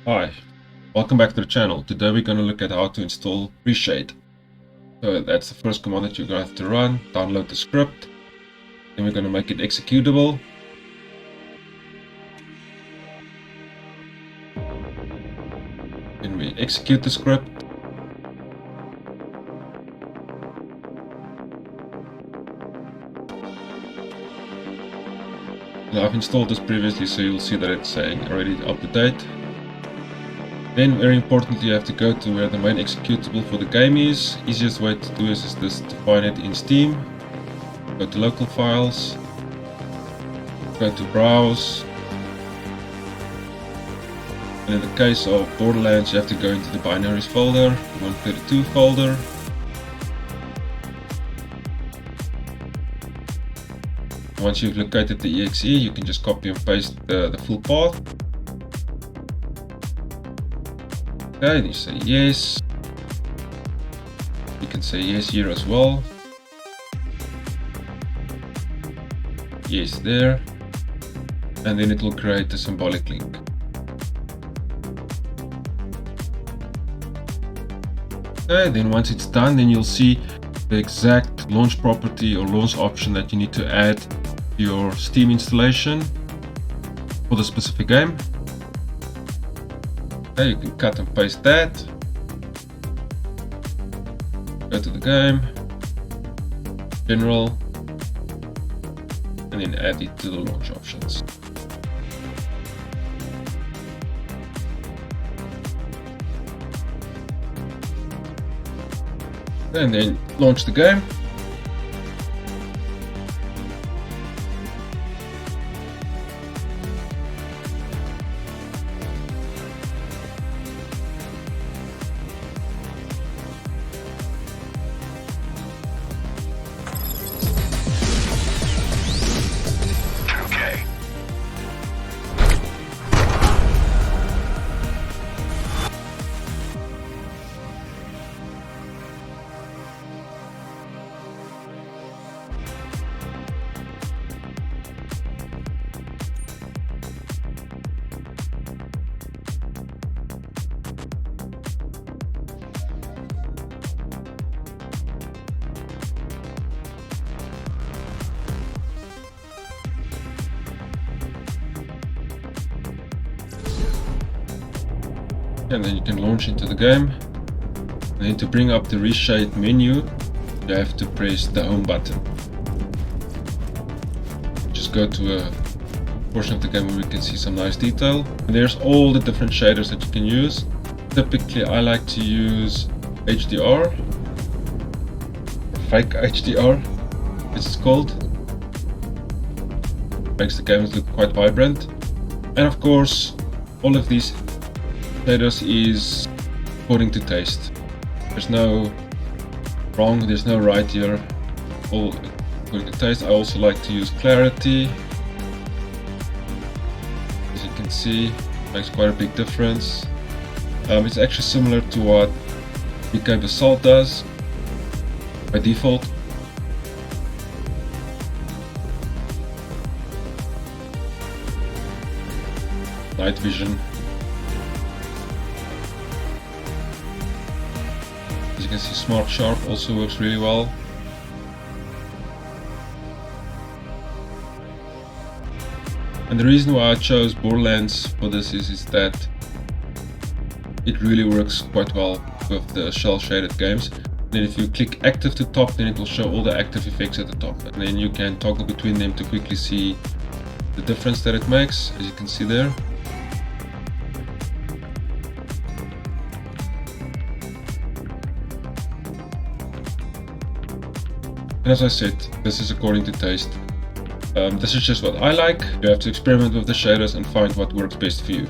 Hi, welcome back to the channel. Today we're going to look at how to install Reshade. So that's the first command that you're going to have to run. Download the script. Then we're going to make it executable. Then we execute the script. Now I've installed this previously, so you'll see that it's saying already up to date. Then, very importantly, you have to go to where the main executable for the game is. Easiest way to do this is just to find it in Steam. Go to local files. Go to browse. And in the case of Borderlands, you have to go into the binaries folder, the 132 folder. Once you've located the exe, you can just copy and paste the full path. Okay, you say yes. You can say yes here as well. Yes there. And then it will create a symbolic link. Okay, then once it's done, then you'll see the exact launch property or launch option that you need to add to your Steam installation for the specific game. Okay, you can cut and paste that. Go to the game, general, and then add it to the launch options. And then launch the game. And then you can launch into the game. And then to bring up the Reshade menu, you have to press the home button. Just go to a portion of the game where we can see some nice detail. And there's all the different shaders that you can use. Typically I like to use HDR, or fake HDR as it's called. Makes the games look quite vibrant. And of course all of these shaders is according to taste. There's no wrong, there's no right here, all according to taste. I also like to use clarity. As you can see, makes quite a big difference. It's actually similar to what BK Basalt does by default. Night vision. As you can see, Smart Sharp also works really well. And the reason why I chose Borderlands for this is that it really works quite well with the shell shaded games. Then if you click active to top, then it will show all the active effects at the top. And then you can toggle between them to quickly see the difference that it makes, as you can see there. And as I said, this is according to taste. This is just what I like. You have to experiment with the shaders and find what works best for you.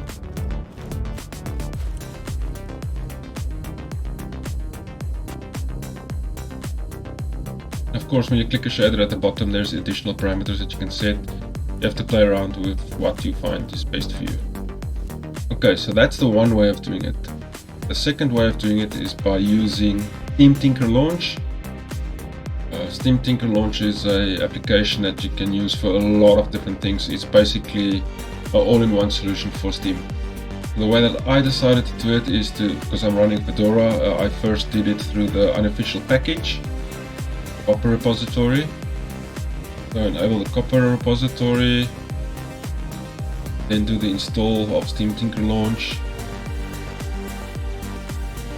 Of course, when you click a shader at the bottom, there's additional parameters that you can set. You have to play around with what you find is best for you. Okay, so that's the one way of doing it. The second way of doing it is by using Steam Tinker Launch. Steam Tinker Launch is an application that you can use for a lot of different things. It's basically an all-in-one solution for Steam. The way that I decided to do it is because I'm running Fedora, I first did it through the unofficial package, Copper repository. So enable the Copper repository, then do the install of Steam Tinker Launch.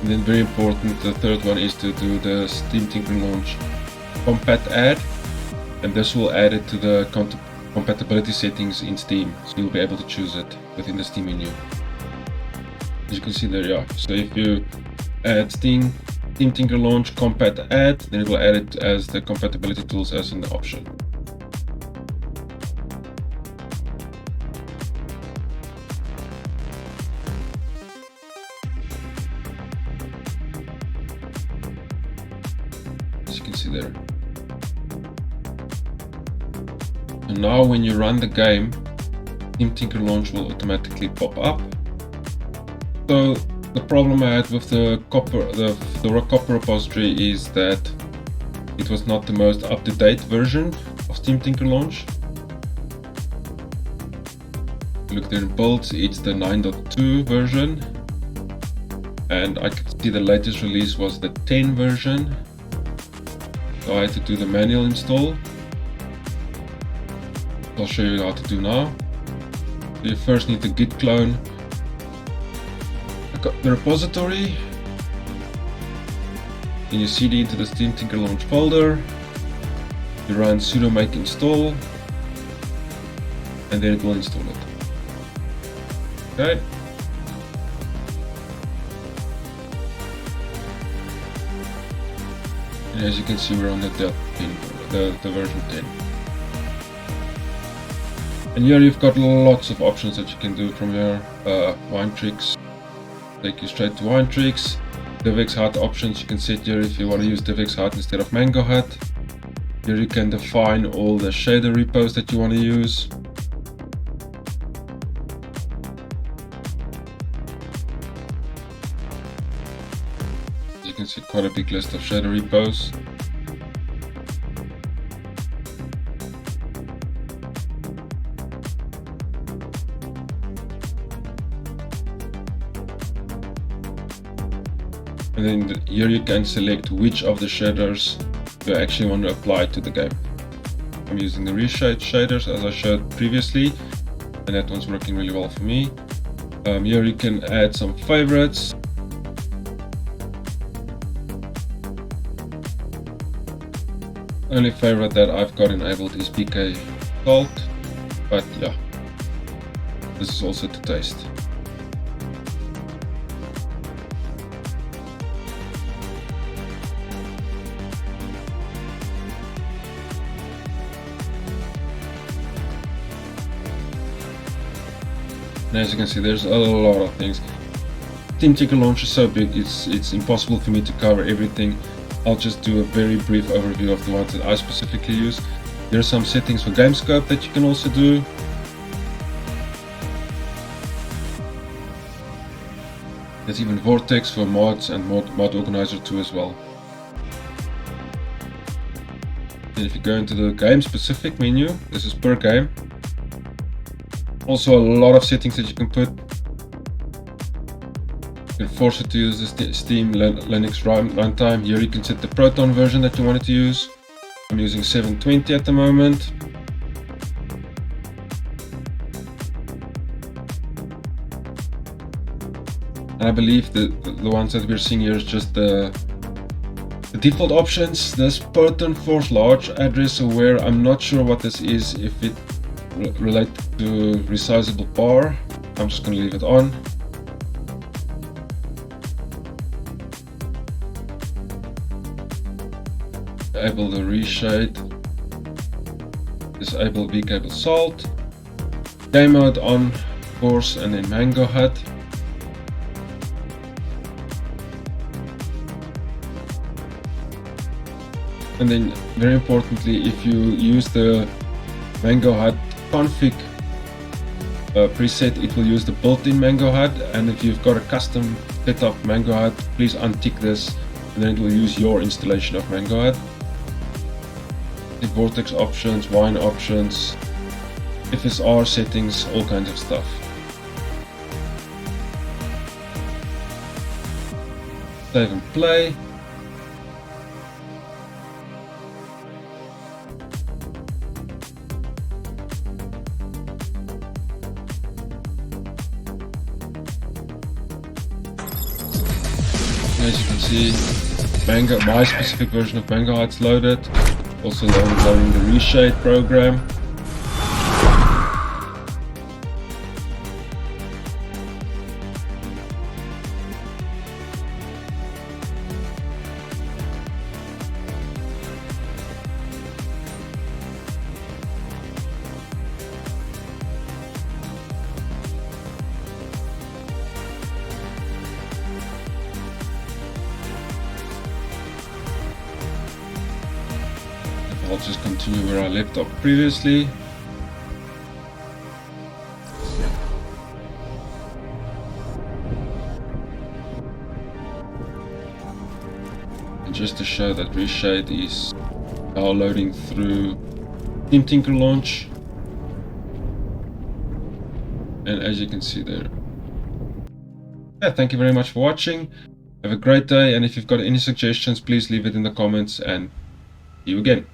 And then very important, the third one is to do the Steam Tinker Launch compat add, and this will add it to the compatibility settings in Steam, so you'll be able to choose it within the Steam menu. As you can see there, yeah. So if you add Steam Tinker Launch compat add, then it will add it as the compatibility tools as an option. As you can see there. And now when you run the game, Steam Tinker Launch will automatically pop up. So the problem I had with the Fedora Copper repository is that it was not the most up-to-date version of Steam Tinker Launch. If you look there in builds, it's the 9.2 version, and I could see the latest release was the 10 version. So I had to do the manual install. I'll show you how to do now. So you first need to git clone the repository, then you cd into the Steam Tinker Launch folder, you run sudo make install, and then it will install it. Okay. And as you can see, we're on the version 10. And here you've got lots of options that you can do from here. Wine tricks take you straight to wine tricks. DivX HUD options you can set here if you want to use DivX HUD instead of Mango HUD. Here you can define all the shader repos that you want to use. You can see quite a big list of shader repos. And then here you can select which of the shaders you actually want to apply to the game. I'm using the Reshade shaders as I showed previously, and that one's working really well for me. Here you can add some favorites. Only favorite that I've got enabled is PK Salt, but yeah, this is also to taste. And as you can see, there's a lot of things. Steam Tinker Launch is so big, it's impossible for me to cover everything. I'll just do a very brief overview of the ones that I specifically use. There are some settings for game scope that you can also do. There's even Vortex for mods and mod organizer too as well. And if you go into the game specific menu, this is per game. Also a lot of settings that you can put. You can force it to use the Steam Linux runtime. Here you can set the Proton version that you wanted to use. I'm using 720 at the moment. And I believe the ones that we're seeing here is just the default options. This Proton Force Large address aware, I'm not sure what this is, if it related to Resizable BAR. I'm just going to leave it on. Enable the Reshade. Disable vCable Salt. Game mode on, of course, and then Mango HUD. And then, very importantly, if you use the Mango HUD config preset, it will use the built-in Mango HUD, and if you've got a custom setup Mango HUD, please untick this, and then it will use your installation of Mango HUD. The Vortex options, wine options, FSR settings, all kinds of stuff. Save and play. As you can see, Mango, my specific version of Mango Heights loaded. Also loading the Reshade program. I'll just continue where I left off previously. And just to show that Reshade is now loading through Team Tinker launch. And as you can see there. Yeah, thank you very much for watching. Have a great day, and if you've got any suggestions, please leave it in the comments, and see you again.